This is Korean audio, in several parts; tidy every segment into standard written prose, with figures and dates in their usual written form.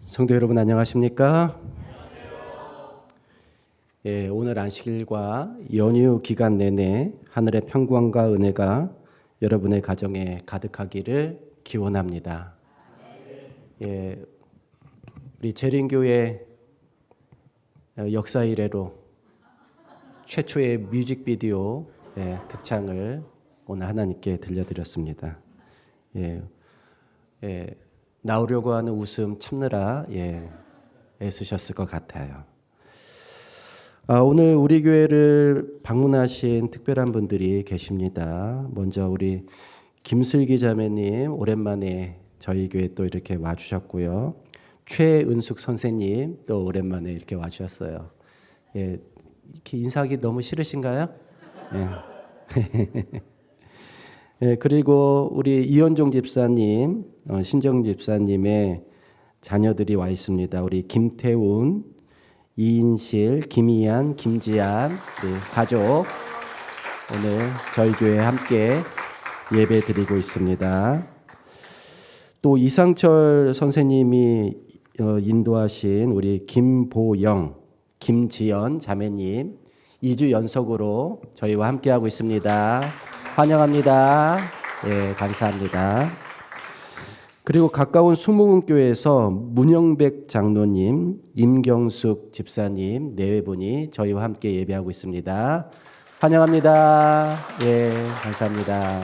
성도 여러분 안녕하십니까? 예, 오늘 안식일과 연휴 기간 내내 하늘의 평강과 은혜가 여러분의 가정에 가득하기를 기원합니다. 예, 우리 재림교회 역사 이래로 최초의 뮤직비디오 특창을 오늘 하나님께 들려드렸습니다. 나오려고 하는 웃음 참느라 애쓰셨을 것 같아요. 오늘 우리 교회를 방문하신 특별한 분들이 계십니다. 먼저 우리 김슬기 자매님 오랜만에 저희 교회 또 이렇게 와주셨고요. 최은숙 선생님 또 오랜만에 이렇게 와주셨어요. 이렇게 인사하기 너무 싫으신가요? 그리고 우리 이현종 집사님, 신정 집사님의 자녀들이 와 있습니다. 우리 김태훈, 이인실, 김희안, 김지안 가족 오늘 저희 교회에 함께 예배 드리고 있습니다. 또 이상철 선생님이 인도하신 우리 김보영, 김지연 자매님 2주 연속으로 저희와 함께하고 있습니다. 환영합니다. 감사합니다. 그리고 가까운 수목원교회에서 문영백 장로님, 임경숙 집사님 네 분이 저희와 함께 예배하고 있습니다. 환영합니다. 감사합니다.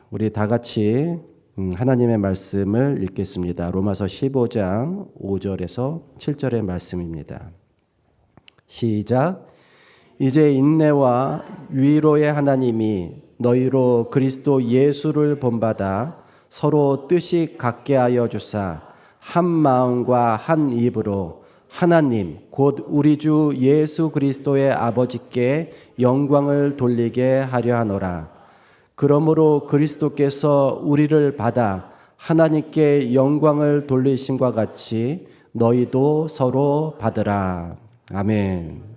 우리 다 같이 하나님의 말씀을 읽겠습니다. 로마서 15장 5절에서 7절의 말씀입니다. 시작. 이제 인내와 위로의 하나님이 너희로 그리스도 예수를 본받아 서로 뜻이 같게 하여 주사 한 마음과 한 입으로 하나님 곧 우리 주 예수 그리스도의 아버지께 영광을 돌리게 하려 하노라. 그러므로 그리스도께서 우리를 받아 하나님께 영광을 돌리심과 같이 너희도 서로 받으라. 아멘.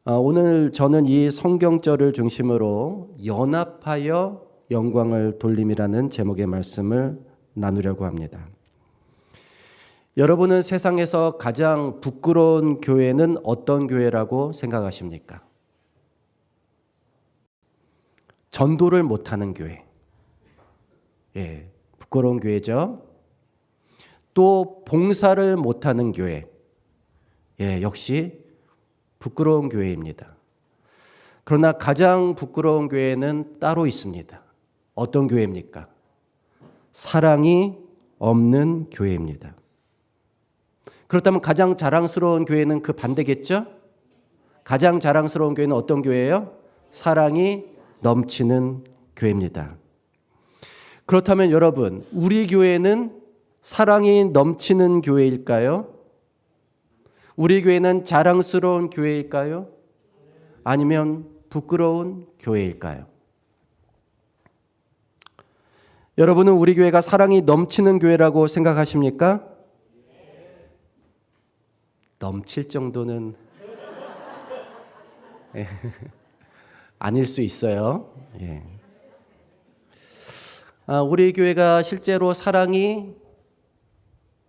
오늘 저는 이 성경절을 중심으로 연합하여 영광을 돌림이라는 제목의 말씀을 나누려고 합니다. 여러분은 세상에서 가장 부끄러운 교회는 어떤 교회라고 생각하십니까? 전도를 못하는 교회. 부끄러운 교회죠. 또 봉사를 못하는 교회. 역시 부끄러운 교회입니다. 그러나 가장 부끄러운 교회는 따로 있습니다. 어떤 교회입니까? 사랑이 없는 교회입니다. 그렇다면 가장 자랑스러운 교회는 그 반대겠죠? 가장 자랑스러운 교회는 어떤 교회예요? 사랑이 넘치는 교회입니다. 그렇다면 여러분, 우리 교회는 사랑이 넘치는 교회일까요? 우리 교회는 자랑스러운 교회일까요? 아니면 부끄러운 교회일까요? 여러분은 우리 교회가 사랑이 넘치는 교회라고 생각하십니까? 넘칠 정도는 아닐 수 있어요. 우리 교회가 실제로 사랑이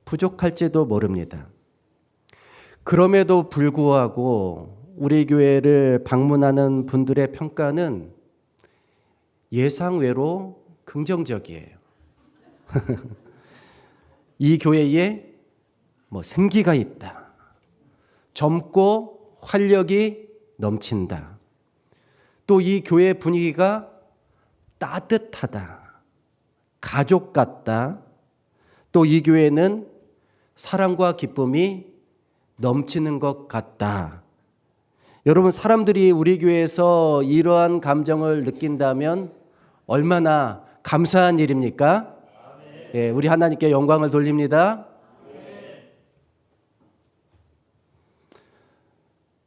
부족할지도 모릅니다. 그럼에도 불구하고 우리 교회를 방문하는 분들의 평가는 예상외로 긍정적이에요. 이 교회에 생기가 있다. 젊고 활력이 넘친다. 또 이 교회 분위기가 따뜻하다. 가족 같다. 또 이 교회는 사랑과 기쁨이 넘치는 것 같다. 여러분, 사람들이 우리 교회에서 이러한 감정을 느낀다면 얼마나 감사한 일입니까? 우리 하나님께 영광을 돌립니다.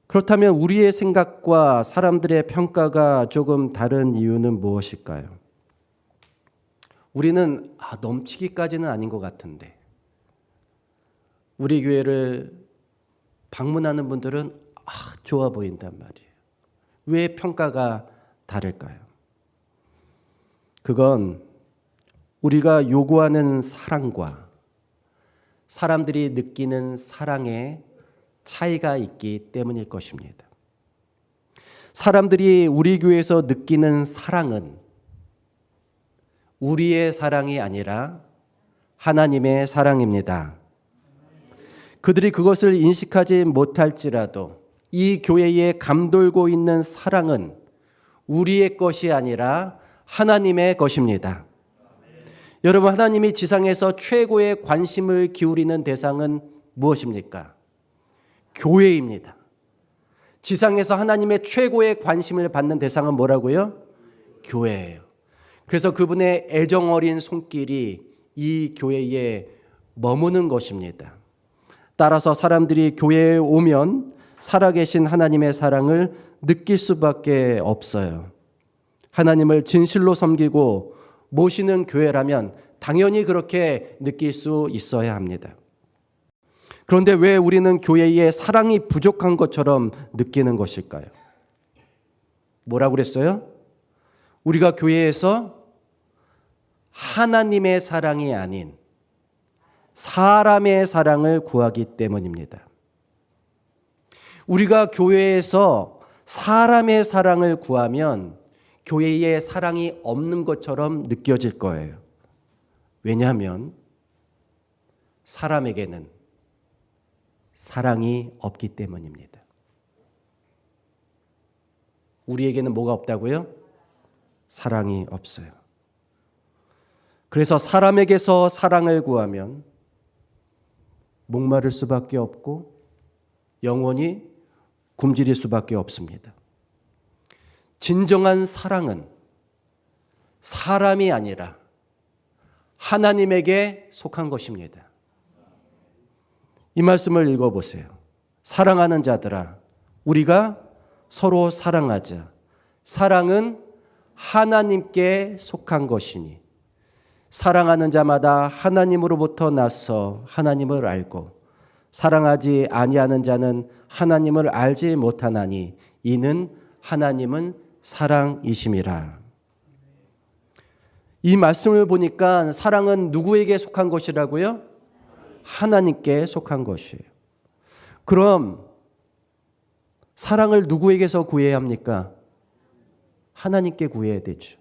그렇다면 우리의 생각과 사람들의 평가가 조금 다른 이유는 무엇일까요? 우리는 넘치기까지는 아닌 것 같은데 우리 교회를 방문하는 분들은 좋아 보인단 말이에요. 왜 평가가 다를까요? 그건 우리가 요구하는 사랑과 사람들이 느끼는 사랑에 차이가 있기 때문일 것입니다. 사람들이 우리 교회에서 느끼는 사랑은 우리의 사랑이 아니라 하나님의 사랑입니다. 그들이 그것을 인식하지 못할지라도 이 교회에 감돌고 있는 사랑은 우리의 것이 아니라 하나님의 것입니다. 여러분, 하나님이 지상에서 최고의 관심을 기울이는 대상은 무엇입니까? 교회입니다. 지상에서 하나님의 최고의 관심을 받는 대상은 뭐라고요? 교회예요. 그래서 그분의 애정 어린 손길이 이 교회에 머무는 것입니다. 따라서 사람들이 교회에 오면 살아계신 하나님의 사랑을 느낄 수밖에 없어요. 하나님을 진실로 섬기고 모시는 교회라면 당연히 그렇게 느낄 수 있어야 합니다. 그런데 왜 우리는 교회에 사랑이 부족한 것처럼 느끼는 것일까요? 뭐라고 그랬어요? 우리가 교회에서 하나님의 사랑이 아닌 사람의 사랑을 구하기 때문입니다. 우리가 교회에서 사람의 사랑을 구하면 교회에 사랑이 없는 것처럼 느껴질 거예요. 왜냐하면 사람에게는 사랑이 없기 때문입니다. 우리에게는 뭐가 없다고요? 사랑이 없어요. 그래서 사람에게서 사랑을 구하면 목마를 수밖에 없고 영원히 굶주릴 수밖에 없습니다. 진정한 사랑은 사람이 아니라 하나님에게 속한 것입니다. 이 말씀을 읽어보세요. 사랑하는 자들아, 우리가 서로 사랑하자. 사랑은 하나님께 속한 것이니 사랑하는 자마다 하나님으로부터 나서 하나님을 알고 사랑하지 아니하는 자는 하나님을 알지 못하나니 이는 하나님은 사랑이심이라. 이 말씀을 보니까 사랑은 누구에게 속한 것이라고요? 하나님께 속한 것이에요. 그럼 사랑을 누구에게서 구해야 합니까? 하나님께 구해야 되죠.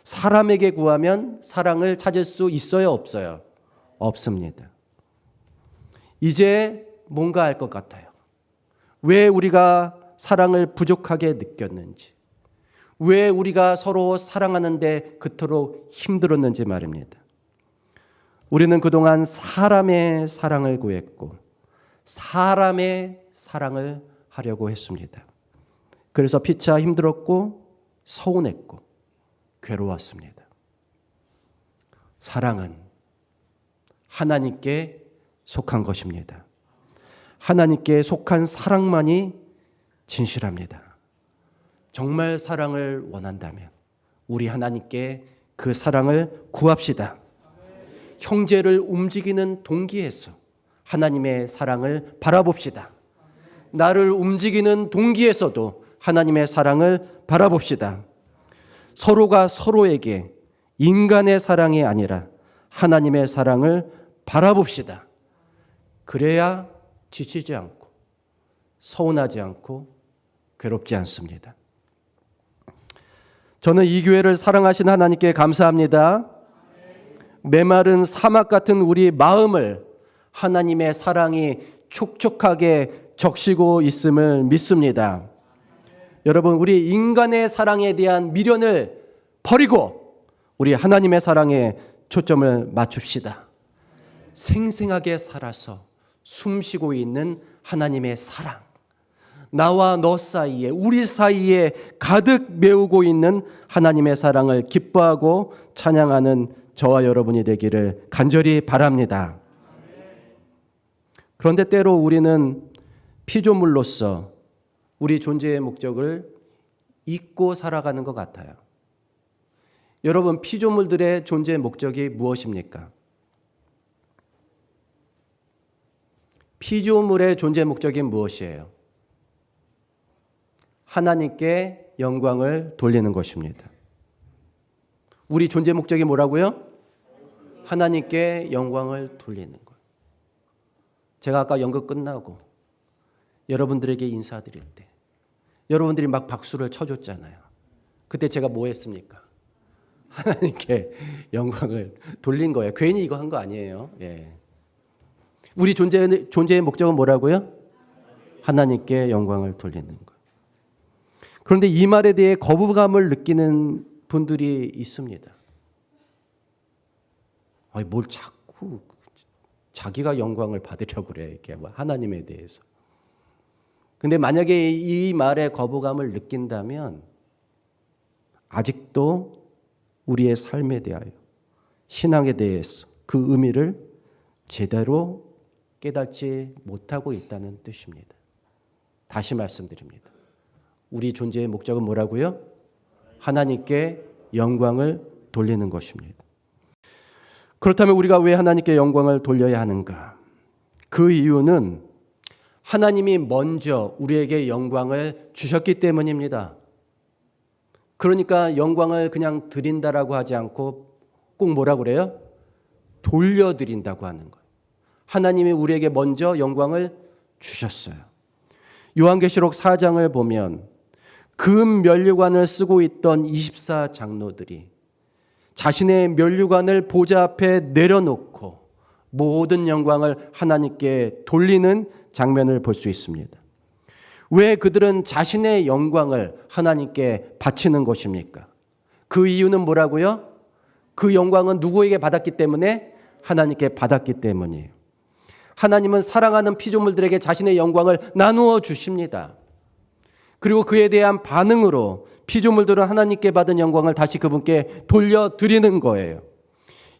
사람에게 구하면 사랑을 찾을 수 있어요, 없어요? 없습니다. 이제 뭔가 알 것 같아요. 왜 우리가 사랑을 부족하게 느꼈는지, 왜 우리가 서로 사랑하는데 그토록 힘들었는지 말입니다. 우리는 그동안 사람의 사랑을 구했고 사람의 사랑을 하려고 했습니다. 그래서 피차 힘들었고 서운했고 괴로웠습니다. 사랑은 하나님께 속한 것입니다. 하나님께 속한 사랑만이 진실합니다. 정말 사랑을 원한다면 우리 하나님께 그 사랑을 구합시다. 형제를 움직이는 동기에서 하나님의 사랑을 바라봅시다. 나를 움직이는 동기에서도 하나님의 사랑을 바라봅시다. 서로가 서로에게 인간의 사랑이 아니라 하나님의 사랑을 바라봅시다. 그래야 지치지 않고 서운하지 않고 괴롭지 않습니다. 저는 이 교회를 사랑하신 하나님께 감사합니다. 메마른 사막 같은 우리 마음을 하나님의 사랑이 촉촉하게 적시고 있음을 믿습니다. 여러분, 우리 인간의 사랑에 대한 미련을 버리고 우리 하나님의 사랑에 초점을 맞춥시다. 생생하게 살아서 숨쉬고 있는 하나님의 사랑, 나와 너 사이에, 우리 사이에 가득 메우고 있는 하나님의 사랑을 기뻐하고 찬양하는 저와 여러분이 되기를 간절히 바랍니다. 그런데 때로 우리는 피조물로서 우리 존재의 목적을 잊고 살아가는 것 같아요. 여러분, 피조물들의 존재의 목적이 무엇입니까? 피조물의 존재 목적이 무엇이에요? 하나님께 영광을 돌리는 것입니다. 우리 존재 목적이 뭐라고요? 하나님께 영광을 돌리는 거예요. 제가 아까 연극 끝나고 여러분들에게 인사드릴 때 여러분들이 막 박수를 쳐줬잖아요. 그때 제가 뭐 했습니까? 하나님께 영광을 돌린 거예요. 괜히 이거 한 거 아니에요. 예. 우리 존재의 목적은 뭐라고요? 하나님께 영광을 돌리는 거예요. 그런데 이 말에 대해 거부감을 느끼는 분들이 있습니다. 아니, 뭘 자꾸 자기가 영광을 받으려고 그래. 이렇게 하나님에 대해서. 근데 만약에 이 말에 거부감을 느낀다면 아직도 우리의 삶에 대하여 신앙에 대해서 그 의미를 제대로 깨닫지 못하고 있다는 뜻입니다. 다시 말씀드립니다. 우리 존재의 목적은 뭐라고요? 하나님께 영광을 돌리는 것입니다. 그렇다면 우리가 왜 하나님께 영광을 돌려야 하는가? 그 이유는 하나님이 먼저 우리에게 영광을 주셨기 때문입니다. 그러니까 영광을 그냥 드린다라고 하지 않고 꼭 뭐라 그래요? 돌려드린다고 하는 거예요. 하나님이 우리에게 먼저 영광을 주셨어요. 요한계시록 4장을 보면 금 면류관을 쓰고 있던 24장로들이 자신의 면류관을 보좌 앞에 내려놓고 모든 영광을 하나님께 돌리는 장면을 볼 수 있습니다. 왜 그들은 자신의 영광을 하나님께 바치는 것입니까? 그 이유는 뭐라고요? 그 영광은 누구에게 받았기 때문에? 하나님께 받았기 때문이에요. 하나님은 사랑하는 피조물들에게 자신의 영광을 나누어 주십니다. 그리고 그에 대한 반응으로 피조물들은 하나님께 받은 영광을 다시 그분께 돌려드리는 거예요.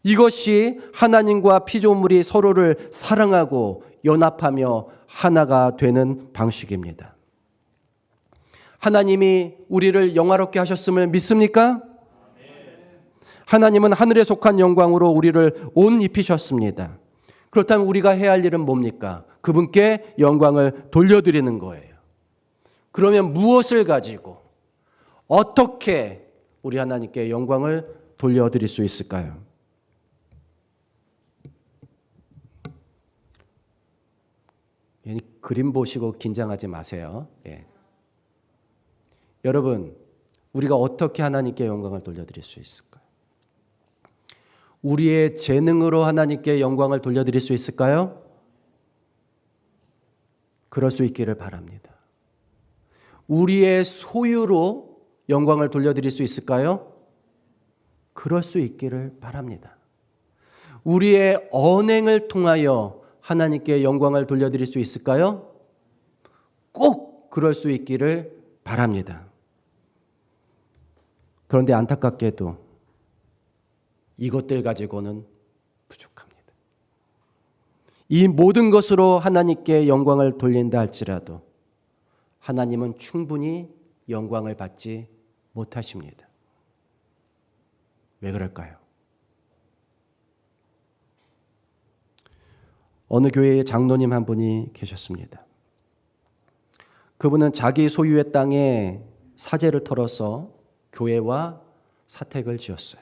이것이 하나님과 피조물이 서로를 사랑하고 연합하며 하나가 되는 방식입니다. 하나님이 우리를 영화롭게 하셨음을 믿습니까? 하나님은 하늘에 속한 영광으로 우리를 옷 입히셨습니다. 그렇다면 우리가 해야 할 일은 뭡니까? 그분께 영광을 돌려드리는 거예요. 그러면 무엇을 가지고 어떻게 우리 하나님께 영광을 돌려드릴 수 있을까요? 그림 보시고 긴장하지 마세요. 예. 여러분, 우리가 어떻게 하나님께 영광을 돌려드릴 수 있을까요? 우리의 재능으로 하나님께 영광을 돌려드릴 수 있을까요? 그럴 수 있기를 바랍니다. 우리의 소유로 영광을 돌려드릴 수 있을까요? 그럴 수 있기를 바랍니다. 우리의 언행을 통하여 하나님께 영광을 돌려드릴 수 있을까요? 꼭 그럴 수 있기를 바랍니다. 그런데 안타깝게도 이것들 가지고는 부족합니다. 이 모든 것으로 하나님께 영광을 돌린다 할지라도 하나님은 충분히 영광을 받지 못하십니다. 왜 그럴까요? 어느 교회에 장로님 한 분이 계셨습니다. 그분은 자기 소유의 땅에 사제를 털어서 교회와 사택을 지었어요.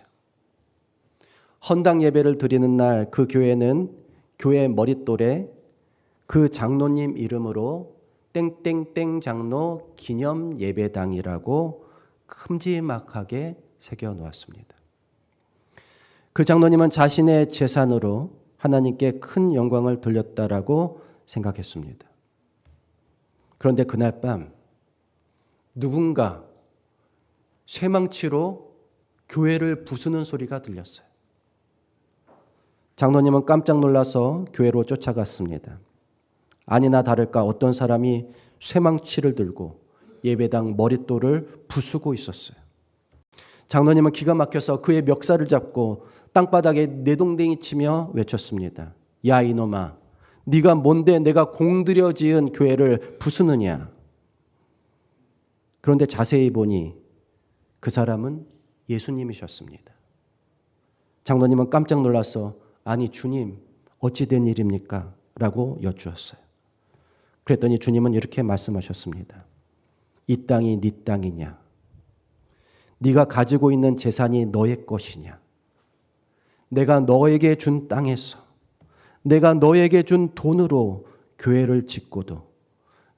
헌당 예배를 드리는 날 그 교회는 교회 머릿돌에 그 장로님 이름으로 땡땡땡 장로 기념 예배당이라고 큼지막하게 새겨 놓았습니다. 그 장로님은 자신의 재산으로 하나님께 큰 영광을 돌렸다라고 생각했습니다. 그런데 그날 밤 누군가 쇠망치로 교회를 부수는 소리가 들렸어요. 장로님은 깜짝 놀라서 교회로 쫓아갔습니다. 아니나 다를까 어떤 사람이 쇠망치를 들고 예배당 머릿돌을 부수고 있었어요. 장로님은 기가 막혀서 그의 멱살을 잡고 땅바닥에 내동댕이 치며 외쳤습니다. 야 이놈아, 네가 뭔데 내가 공들여 지은 교회를 부수느냐. 그런데 자세히 보니 그 사람은 예수님이셨습니다. 장로님은 깜짝 놀라서 아니 주님 어찌 된 일입니까? 라고 여쭈었어요. 그랬더니 주님은 이렇게 말씀하셨습니다. 이 땅이 네 땅이냐? 네가 가지고 있는 재산이 너의 것이냐? 내가 너에게 준 땅에서, 내가 너에게 준 돈으로 교회를 짓고도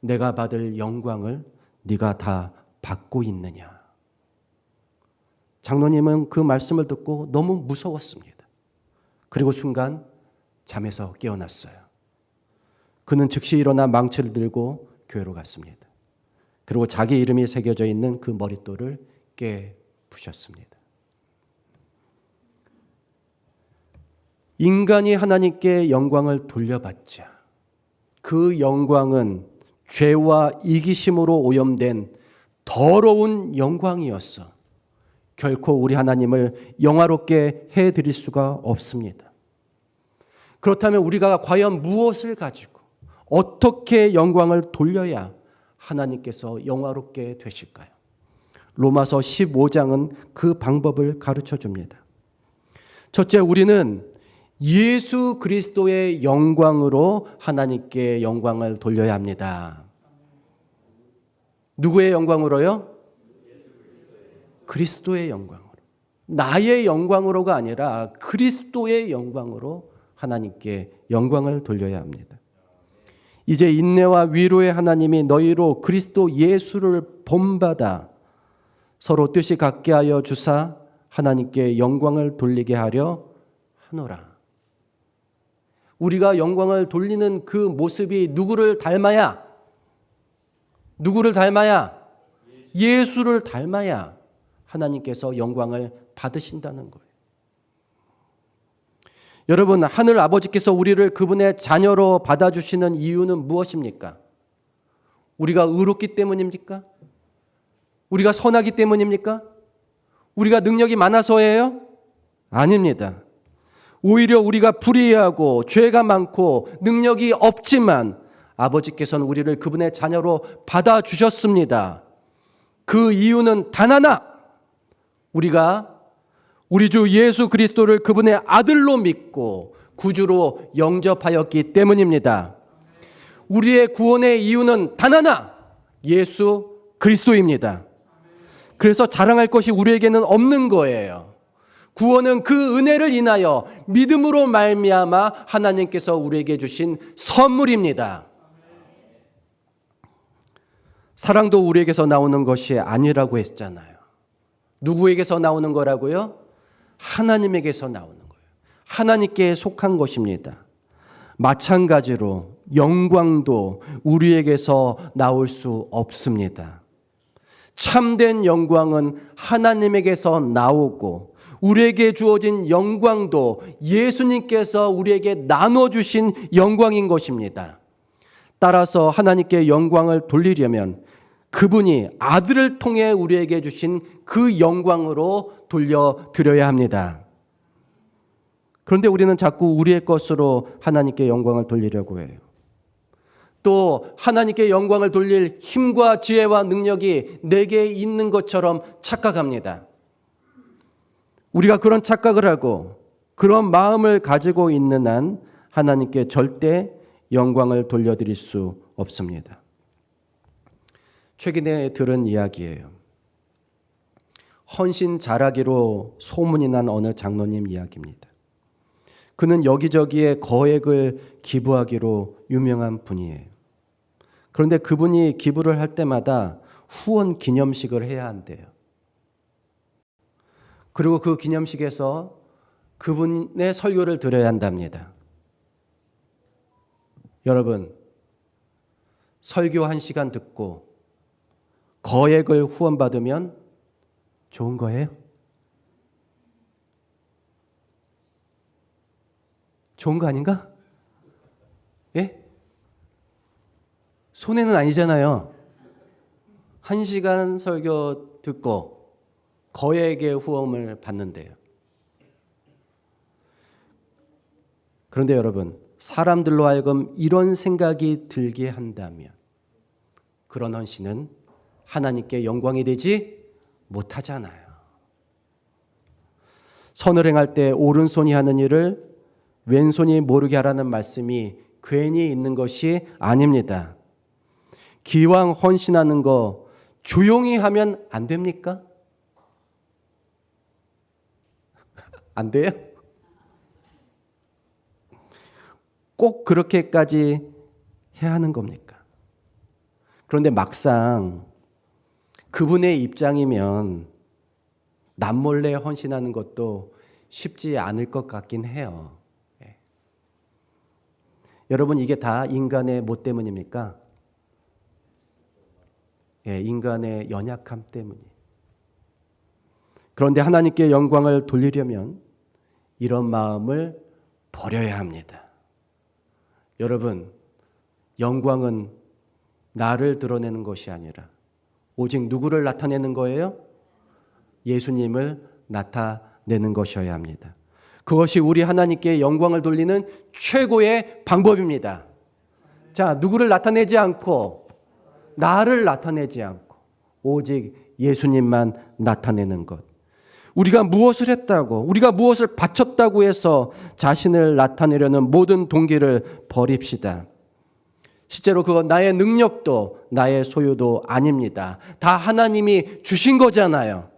내가 받을 영광을 네가 다 받고 있느냐. 장로님은 그 말씀을 듣고 너무 무서웠습니다. 그리고 순간 잠에서 깨어났어요. 그는 즉시 일어나 망치를 들고 교회로 갔습니다. 그리고 자기 이름이 새겨져 있는 그 머릿돌을 깨부셨습니다. 인간이 하나님께 영광을 돌려받자 그 영광은 죄와 이기심으로 오염된 더러운 영광이었어. 결코 우리 하나님을 영화롭게 해드릴 수가 없습니다. 그렇다면 우리가 과연 무엇을 가지고 어떻게 영광을 돌려야 하나님께서 영화롭게 되실까요? 로마서 15장은 그 방법을 가르쳐 줍니다. 첫째, 우리는 예수 그리스도의 영광으로 하나님께 영광을 돌려야 합니다. 누구의 영광으로요? 그리스도의 영광으로. 나의 영광으로가 아니라 그리스도의 영광으로 하나님께 영광을 돌려야 합니다. 이제 인내와 위로의 하나님이 너희로 그리스도 예수를 본받아 서로 뜻이 같게 하여 주사 하나님께 영광을 돌리게 하려 하노라. 우리가 영광을 돌리는 그 모습이 누구를 닮아야? 누구를 닮아야? 예수를 닮아야 하나님께서 영광을 받으신다는 거예요. 여러분, 하늘 아버지께서 우리를 그분의 자녀로 받아주시는 이유는 무엇입니까? 우리가 의롭기 때문입니까? 우리가 선하기 때문입니까? 우리가 능력이 많아서예요? 아닙니다. 오히려 우리가 불의하고 죄가 많고 능력이 없지만 아버지께서는 우리를 그분의 자녀로 받아주셨습니다. 그 이유는 단 하나, 우리가 우리 주 예수 그리스도를 그분의 아들로 믿고 구주로 영접하였기 때문입니다. 우리의 구원의 이유는 단 하나, 예수 그리스도입니다. 그래서 자랑할 것이 우리에게는 없는 거예요. 구원은 그 은혜를 인하여 믿음으로 말미암아 하나님께서 우리에게 주신 선물입니다. 사랑도 우리에게서 나오는 것이 아니라고 했잖아요. 누구에게서 나오는 거라고요? 하나님에게서 나오는 거예요. 하나님께 속한 것입니다. 마찬가지로 영광도 우리에게서 나올 수 없습니다. 참된 영광은 하나님에게서 나오고 우리에게 주어진 영광도 예수님께서 우리에게 나눠주신 영광인 것입니다. 따라서 하나님께 영광을 돌리려면 그분이 아들을 통해 우리에게 주신 그 영광으로 돌려드려야 합니다. 그런데 우리는 자꾸 우리의 것으로 하나님께 영광을 돌리려고 해요. 또 하나님께 영광을 돌릴 힘과 지혜와 능력이 내게 있는 것처럼 착각합니다. 우리가 그런 착각을 하고 그런 마음을 가지고 있는 한 하나님께 절대 영광을 돌려드릴 수 없습니다. 최근에 들은 이야기예요. 헌신 잘하기로 소문이 난 어느 장로님 이야기입니다. 그는 여기저기에 거액을 기부하기로 유명한 분이에요. 그런데 그분이 기부를 할 때마다 후원 기념식을 해야 한대요. 그리고 그 기념식에서 그분의 설교를 들어야 한답니다. 여러분, 설교 1시간 듣고 거액을 후원받으면 좋은 거예요? 좋은 거 아닌가? 예? 손해는 아니잖아요. 1시간 설교 듣고 거액의 후원을 받는데요. 그런데 여러분, 사람들로 하여금 이런 생각이 들게 한다면 그런 헌신은 하나님께 영광이 되지 못하잖아요. 선을 행할 때 오른손이 하는 일을 왼손이 모르게 하라는 말씀이 괜히 있는 것이 아닙니다. 기왕 헌신하는 거 조용히 하면 안 됩니까? 안 돼요? 꼭 그렇게까지 해야 하는 겁니까? 그런데 막상 그분의 입장이면 남몰래 헌신하는 것도 쉽지 않을 것 같긴 해요. 여러분, 이게 다 인간의 뭐 때문입니까? 인간의 연약함 때문이에요. 그런데 하나님께 영광을 돌리려면 이런 마음을 버려야 합니다. 여러분, 영광은 나를 드러내는 것이 아니라 오직 누구를 나타내는 거예요? 예수님을 나타내는 것이어야 합니다. 그것이 우리 하나님께 영광을 돌리는 최고의 방법입니다. 자, 누구를 나타내지 않고 나를 나타내지 않고 오직 예수님만 나타내는 것. 우리가 무엇을 했다고, 우리가 무엇을 바쳤다고 해서 자신을 나타내려는 모든 동기를 버립시다. 실제로 그건 나의 능력도 나의 소유도 아닙니다. 다 하나님이 주신 거잖아요.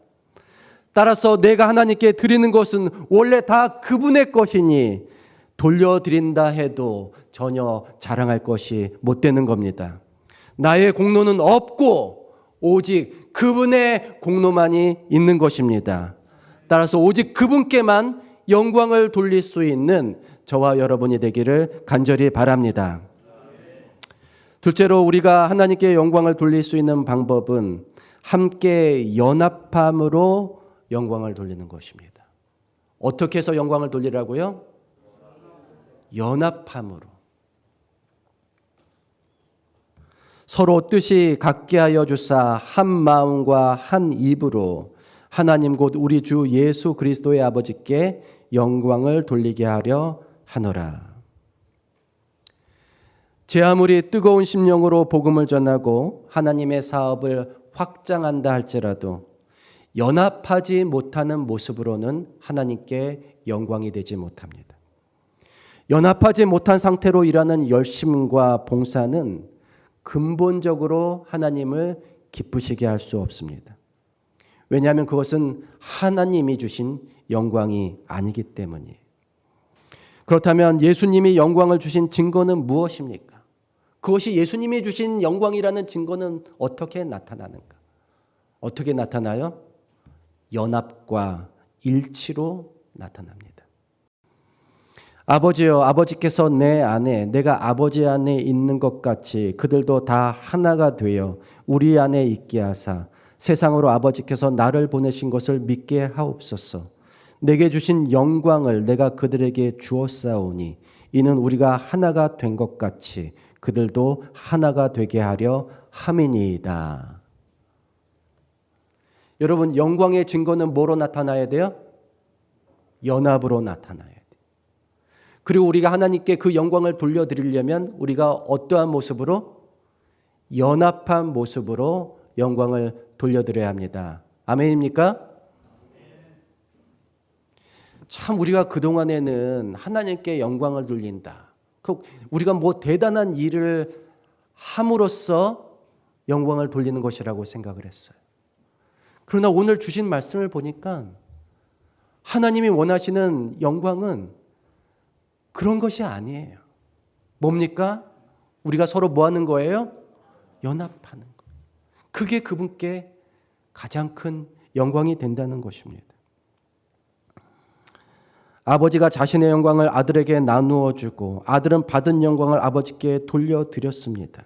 따라서 내가 하나님께 드리는 것은 원래 다 그분의 것이니 돌려드린다 해도 전혀 자랑할 것이 못 되는 겁니다. 나의 공로는 없고 오직 그분의 공로만이 있는 것입니다. 따라서 오직 그분께만 영광을 돌릴 수 있는 저와 여러분이 되기를 간절히 바랍니다. 둘째로 우리가 하나님께 영광을 돌릴 수 있는 방법은 함께 연합함으로 영광을 돌리는 것입니다. 어떻게 해서 영광을 돌리라고요? 연합함으로. 서로 뜻이 같게 하여 주사 한 마음과 한 입으로 하나님 곧 우리 주 예수 그리스도의 아버지께 영광을 돌리게 하려 하노라. 제 아무리 뜨거운 심령으로 복음을 전하고 하나님의 사업을 확장한다 할지라도 연합하지 못하는 모습으로는 하나님께 영광이 되지 못합니다. 연합하지 못한 상태로 일하는 열심과 봉사는 근본적으로 하나님을 기쁘시게 할 수 없습니다. 왜냐하면 그것은 하나님이 주신 영광이 아니기 때문이에요. 그렇다면 예수님이 영광을 주신 증거는 무엇입니까? 그것이 예수님이 주신 영광이라는 증거는 어떻게 나타나는가? 어떻게 나타나요? 연합과 일치로 나타납니다. 아버지여, 아버지께서 내 안에, 내가 아버지 안에 있는 것 같이 그들도 다 하나가 되어 우리 안에 있게 하사 세상으로 아버지께서 나를 보내신 것을 믿게 하옵소서. 내게 주신 영광을 내가 그들에게 주었사오니 이는 우리가 하나가 된 것 같이 그들도 하나가 되게 하려 함이니이다. 여러분, 영광의 증거는 뭐로 나타나야 돼요? 연합으로 나타나야 돼요. 그리고 우리가 하나님께 그 영광을 돌려드리려면 우리가 어떠한 모습으로? 연합한 모습으로 영광을 돌려드려야 합니다. 아멘입니까? 참 우리가 그동안에는 하나님께 영광을 돌린다. 우리가 뭐 대단한 일을 함으로써 영광을 돌리는 것이라고 생각을 했어요. 그러나 오늘 주신 말씀을 보니까 하나님이 원하시는 영광은 그런 것이 아니에요. 뭡니까? 우리가 서로 뭐 하는 거예요? 연합하는 거예요. 그게 그분께 가장 큰 영광이 된다는 것입니다. 아버지가 자신의 영광을 아들에게 나누어 주고 아들은 받은 영광을 아버지께 돌려드렸습니다.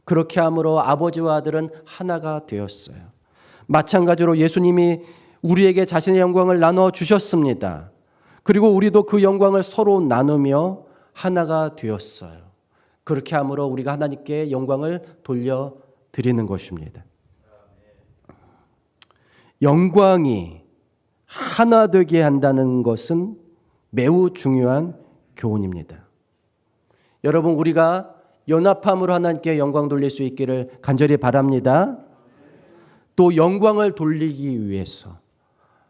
그렇게 함으로 아버지와 아들은 하나가 되었어요. 마찬가지로 예수님이 우리에게 자신의 영광을 나눠 주셨습니다. 그리고 우리도 그 영광을 서로 나누며 하나가 되었어요. 그렇게 함으로 우리가 하나님께 영광을 돌려드리는 것입니다. 영광이 하나 되게 한다는 것은 매우 중요한 교훈입니다. 여러분, 우리가 연합함으로 하나님께 영광 돌릴 수 있기를 간절히 바랍니다. 또 영광을 돌리기 위해서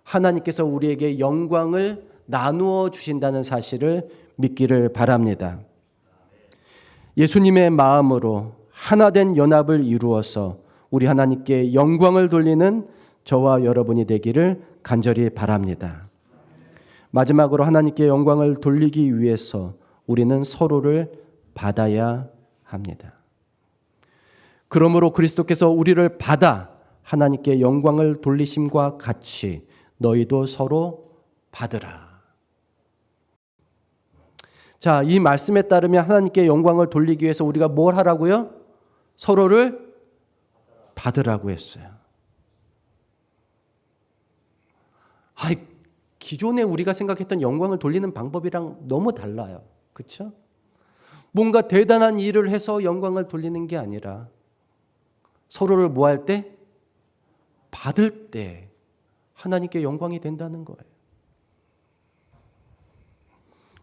하나님께서 우리에게 영광을 나누어 주신다는 사실을 믿기를 바랍니다. 예수님의 마음으로 하나된 연합을 이루어서 우리 하나님께 영광을 돌리는 저와 여러분이 되기를 간절히 바랍니다. 마지막으로 하나님께 영광을 돌리기 위해서 우리는 서로를 받아야 합니다. 그러므로 그리스도께서 우리를 받아 하나님께 영광을 돌리심과 같이 너희도 서로 받으라. 자, 이 말씀에 따르면 하나님께 영광을 돌리기 위해서 우리가 뭘 하라고요? 서로를 받으라고 했어요. 기존에 우리가 생각했던 영광을 돌리는 방법이랑 너무 달라요. 그렇죠? 뭔가 대단한 일을 해서 영광을 돌리는 게 아니라 서로를 뭐 할 때? 받을 때 하나님께 영광이 된다는 거예요.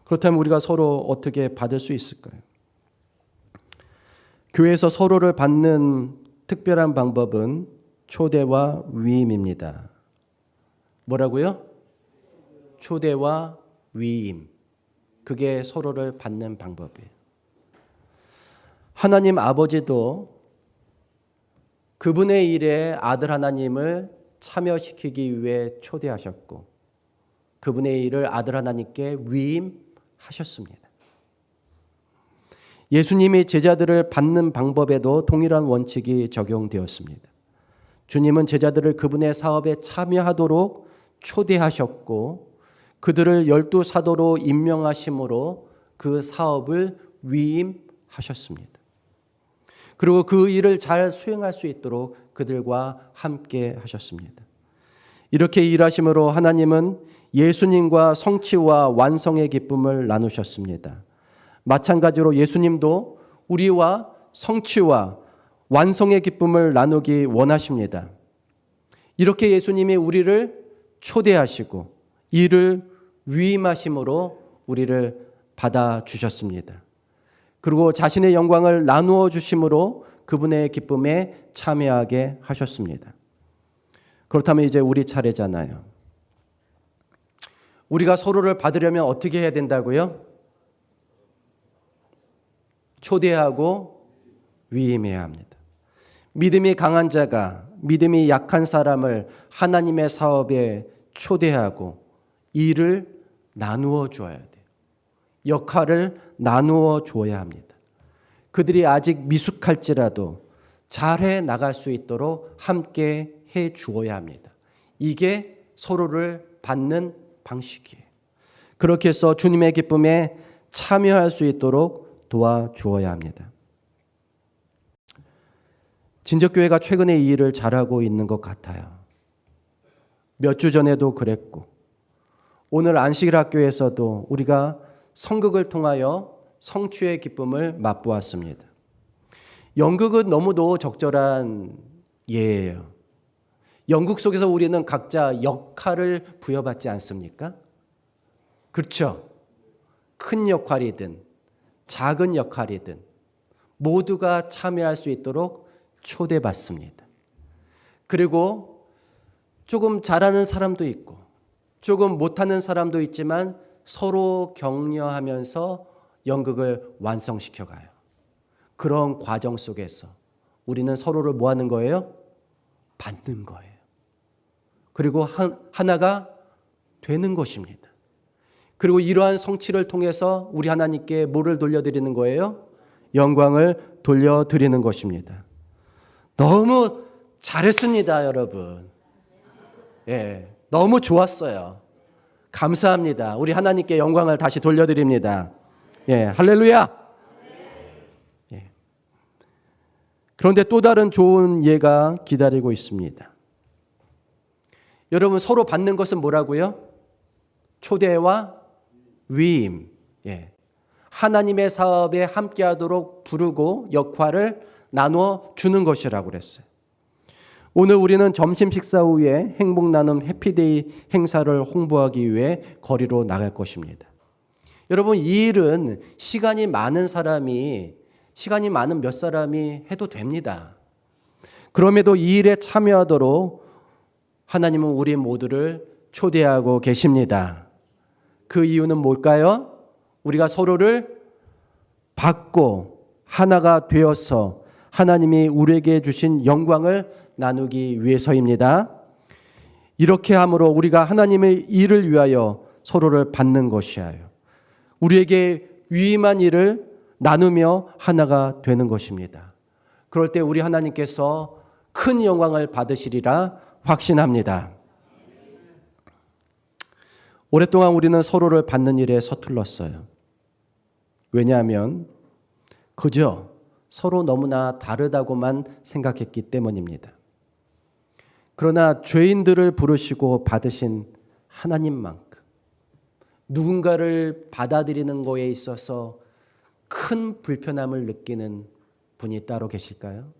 그렇다면 우리가 서로 어떻게 받을 수 있을까요? 교회에서 서로를 받는 특별한 방법은 초대와 위임입니다. 뭐라고요? 초대와 위임. 그게 서로를 받는 방법이에요. 하나님 아버지도 그분의 일에 아들 하나님을 참여시키기 위해 초대하셨고 그분의 일을 아들 하나님께 위임하셨습니다. 예수님이 제자들을 받는 방법에도 동일한 원칙이 적용되었습니다. 주님은 제자들을 그분의 사업에 참여하도록 초대하셨고 그들을 12사도로 임명하심으로 그 사업을 위임하셨습니다. 그리고 그 일을 잘 수행할 수 있도록 그들과 함께 하셨습니다. 이렇게 일하심으로 하나님은 예수님과 성취와 완성의 기쁨을 나누셨습니다. 마찬가지로 예수님도 우리와 성취와 완성의 기쁨을 나누기 원하십니다. 이렇게 예수님이 우리를 초대하시고 이를 위임하심으로 우리를 받아주셨습니다. 그리고 자신의 영광을 나누어 주심으로 그분의 기쁨에 참여하게 하셨습니다. 그렇다면 이제 우리 차례잖아요. 우리가 서로를 받으려면 어떻게 해야 된다고요? 초대하고 위임해야 합니다. 믿음이 강한 자가 믿음이 약한 사람을 하나님의 사업에 초대하고 일을 나누어 줘야 돼요. 역할을 나누어 줘야 합니다. 그들이 아직 미숙할지라도 잘해 나갈 수 있도록 함께 해 주어야 합니다. 이게 서로를 받는 방식이에요. 그렇게 해서 주님의 기쁨에 참여할 수 있도록 도와주어야 합니다. 진적교회가 최근에 이 일을 잘하고 있는 것 같아요. 몇 주 전에도 그랬고 오늘 안식일학교에서도 우리가 성극을 통하여 성취의 기쁨을 맛보았습니다. 연극은 너무도 적절한 예예요. 연극 속에서 우리는 각자 역할을 부여받지 않습니까? 그렇죠? 큰 역할이든 작은 역할이든 모두가 참여할 수 있도록 초대받습니다. 그리고 조금 잘하는 사람도 있고 조금 못하는 사람도 있지만 서로 격려하면서 연극을 완성시켜가요. 그런 과정 속에서 우리는 서로를 뭐 하는 거예요? 받는 거예요. 그리고 하나가 되는 것입니다. 그리고 이러한 성취를 통해서 우리 하나님께 뭐를 돌려드리는 거예요? 영광을 돌려드리는 것입니다. 너무 잘했습니다, 여러분. 예, 너무 좋았어요. 감사합니다. 우리 하나님께 영광을 다시 돌려드립니다. 예, 할렐루야. 예. 그런데 또 다른 좋은 예가 기다리고 있습니다. 여러분 서로 받는 것은 뭐라고요? 초대와 위임. 예. 하나님의 사업에 함께하도록 부르고 역할을 나누어 주는 것이라고 그랬어요. 오늘 우리는 점심 식사 후에 행복 나눔 해피데이 행사를 홍보하기 위해 거리로 나갈 것입니다. 여러분 이 일은 시간이 많은 몇 사람이 해도 됩니다. 그럼에도 이 일에 참여하도록 하나님은 우리 모두를 초대하고 계십니다. 그 이유는 뭘까요? 우리가 서로를 받고 하나가 되어서 하나님이 우리에게 주신 영광을 나누기 위해서입니다. 이렇게 함으로 우리가 하나님의 일을 위하여 서로를 받는 것이에요. 우리에게 유임한 일을 나누며 하나가 되는 것입니다. 그럴 때 우리 하나님께서 큰 영광을 받으시리라 확신합니다. 오랫동안 우리는 서로를 받는 일에 서툴렀어요. 왜냐하면 그저 서로 너무나 다르다고만 생각했기 때문입니다. 그러나 죄인들을 부르시고 받으신 하나님만큼 누군가를 받아들이는 것에 있어서 큰 불편함을 느끼는 분이 따로 계실까요?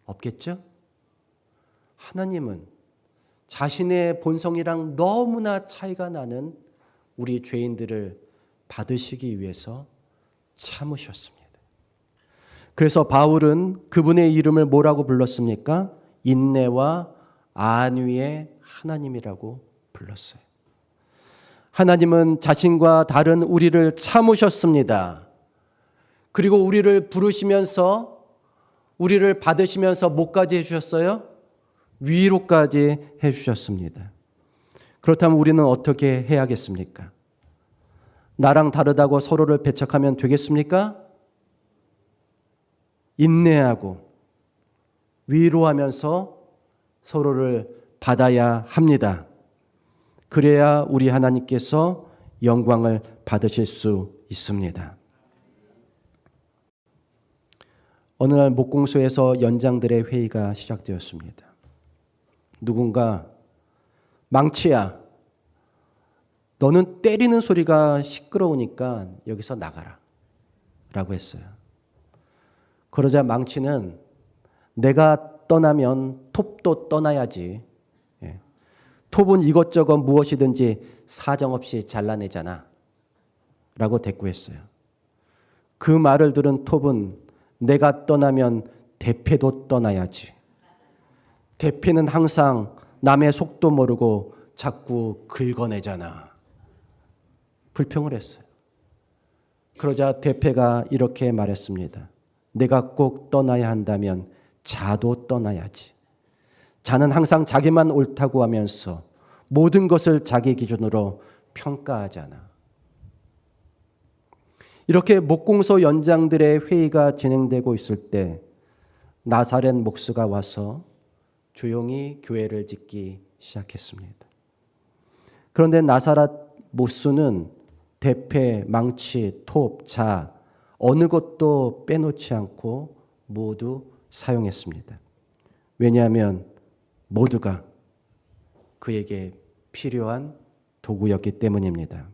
없겠죠? 하나님은 자신의 본성이랑 너무나 차이가 나는 우리 죄인들을 받으시기 위해서 참으셨습니다. 그래서 바울은 그분의 이름을 뭐라고 불렀습니까? 인내와 안위의 하나님이라고 불렀어요. 하나님은 자신과 다른 우리를 참으셨습니다. 그리고 우리를 부르시면서 우리를 받으시면서 뭐까지 해주셨어요? 위로까지 해주셨습니다. 그렇다면 우리는 어떻게 해야겠습니까? 나랑 다르다고 서로를 배척하면 되겠습니까? 인내하고 위로하면서 서로를 받아야 합니다. 그래야 우리 하나님께서 영광을 받으실 수 있습니다. 어느 날 목공소에서 연장들의 회의가 시작되었습니다. 누군가 망치야, 너는 때리는 소리가 시끄러우니까 여기서 나가라 라고 했어요. 그러자 망치는 내가 떠나면 톱도 떠나야지. 톱은 이것저것 무엇이든지 사정없이 잘라내잖아 라고 대꾸했어요. 그 말을 들은 톱은 내가 떠나면 대패도 떠나야지. 대패는 항상 남의 속도 모르고 자꾸 긁어내잖아. 불평을 했어요. 그러자 대패가 이렇게 말했습니다. 내가 꼭 떠나야 한다면 자도 떠나야지. 자는 항상 자기만 옳다고 하면서 모든 것을 자기 기준으로 평가하잖아. 이렇게 목공소 연장들의 회의가 진행되고 있을 때 나사렛 목수가 와서 조용히 교회를 짓기 시작했습니다. 그런데 나사렛 목수는 대패, 망치, 톱, 자 어느 것도 빼놓지 않고 모두 사용했습니다. 왜냐하면 모두가 그에게 필요한 도구였기 때문입니다.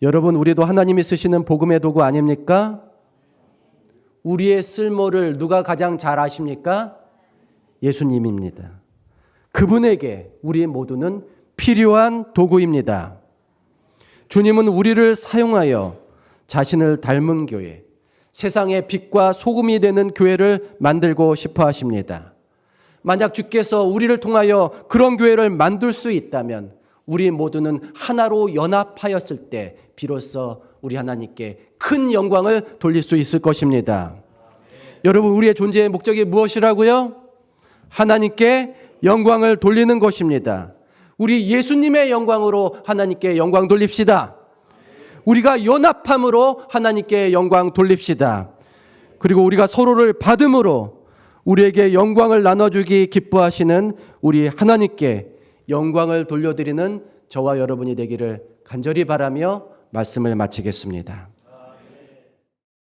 여러분, 우리도 하나님이 쓰시는 복음의 도구 아닙니까? 우리의 쓸모를 누가 가장 잘 아십니까? 예수님입니다. 그분에게 우리 모두는 필요한 도구입니다. 주님은 우리를 사용하여 자신을 닮은 교회, 세상의 빛과 소금이 되는 교회를 만들고 싶어 하십니다. 만약 주께서 우리를 통하여 그런 교회를 만들 수 있다면 우리 모두는 하나로 연합하였을 때 비로소 우리 하나님께 큰 영광을 돌릴 수 있을 것입니다. 여러분, 우리의 존재의 목적이 무엇이라고요? 하나님께 영광을 돌리는 것입니다. 우리 예수님의 영광으로 하나님께 영광 돌립시다. 우리가 연합함으로 하나님께 영광 돌립시다. 그리고 우리가 서로를 받음으로 우리에게 영광을 나눠주기 기뻐하시는 우리 하나님께 영광을 돌려드리는 저와 여러분이 되기를 간절히 바라며 말씀을 마치겠습니다.